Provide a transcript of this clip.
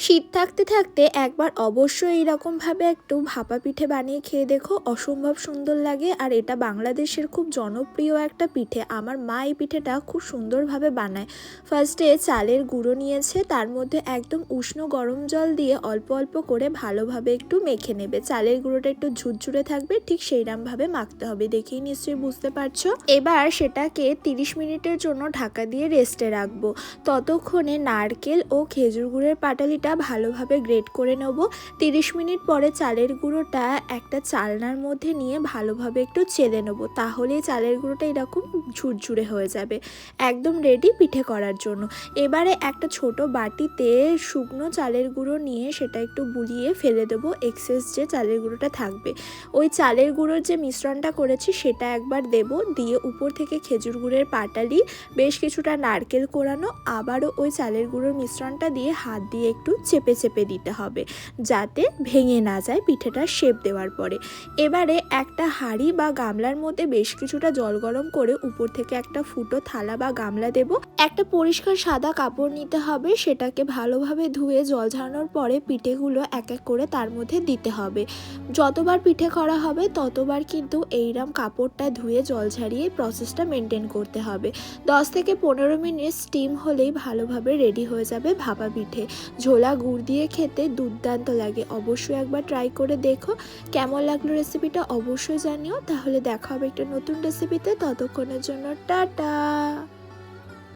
শীত থাকতে থাকতে একবার অবশ্যই এইরকমভাবে একটু ভাপা পিঠে বানিয়ে খেয়ে দেখো, অসম্ভব সুন্দর লাগে। আর এটা বাংলাদেশের খুব জনপ্রিয় একটা পিঠে। আমার মা এই পিঠেটা খুব সুন্দরভাবে বানায়। ফার্স্টে চালের গুঁড়ো নিয়েছে, তার মধ্যে একদম উষ্ণ গরম জল দিয়ে অল্প অল্প করে ভালোভাবে একটু মেখে নেবে। চালের গুঁড়োটা একটু ঝুরঝুরে থাকবে, ঠিক সেইরকমভাবে মাখতে হবে, দেখেই নিশ্চয়ই বুঝতে পারছো। এবার সেটাকে 30 মিনিটের জন্য ঢাকা দিয়ে রেস্টে রাখবো। ততক্ষণে নারকেল ও খেজুর গুড়ের পাটালিটা ভালোভাবে গ্রেট করে নেব। 30 মিনিট পরে চালের গুঁড়োটা একটা চালনার মধ্যে নিয়ে ভালোভাবে একটু চেলে নেব, তাহলেই চালের গুঁড়োটা এরকম ঝুরঝুরে হয়ে যাবে, একদম রেডি পিঠে করার জন্য। এবারে একটা ছোট বাটিতে শুকনো চালের গুঁড়ো নিয়ে সেটা একটু বুলিয়ে ফেলে দেবো, এক্সেস যে চালের গুঁড়োটা থাকবে। ওই চালের গুঁড়োর যে মিশ্রণটা করেছি সেটা একবার দেব, দিয়ে উপর থেকে খেজুর গুড়ের পাটালি, বেশ কিছুটা নারকেল কোরানো, আবারও ওই চালের গুঁড়োর মিশ্রণটা দিয়ে হাত দিয়ে একটু চেপে চেপে দিতে হবে, যাতে ভেঙে না যায় পিঠেটা শেপ দেওয়ার পরে। এবারে একটা হাঁড়ি বা গামলার মধ্যে বেশ কিছুটা জল গরম করে উপর থেকে একটা ফুটো থালা বা গামলা দেব। একটা পরিষ্কার সাদা কাপড় নিতে হবে, সেটাকে ভালোভাবে ধুয়ে জল ঝরানোর পরে পিঠেগুলো এক এক করে তার মধ্যে দিতে হবে। যতবার পিঠে করা হবে ততবার কিন্তু এইরকম কাপড়টা ধুয়ে জল ঝরিয়ে প্রসেসটা মেনটেন করতে হবে। 10 থেকে 15 মিনিট স্টিম হলেই ভালোভাবে রেডি হয়ে যাবে ভাপা পিঠে। ঝোলা গুড় দিয়ে খেতে দুর্দান্ত লাগে, অবশ্যই একবার ট্রাই করে দেখো। কেমন লাগলো রেসিপিটা অবশ্যই জানিও। তাহলে দেখা হবে একটা নতুন রেসিপিতে, ততক্ষণের জন্য টাটা।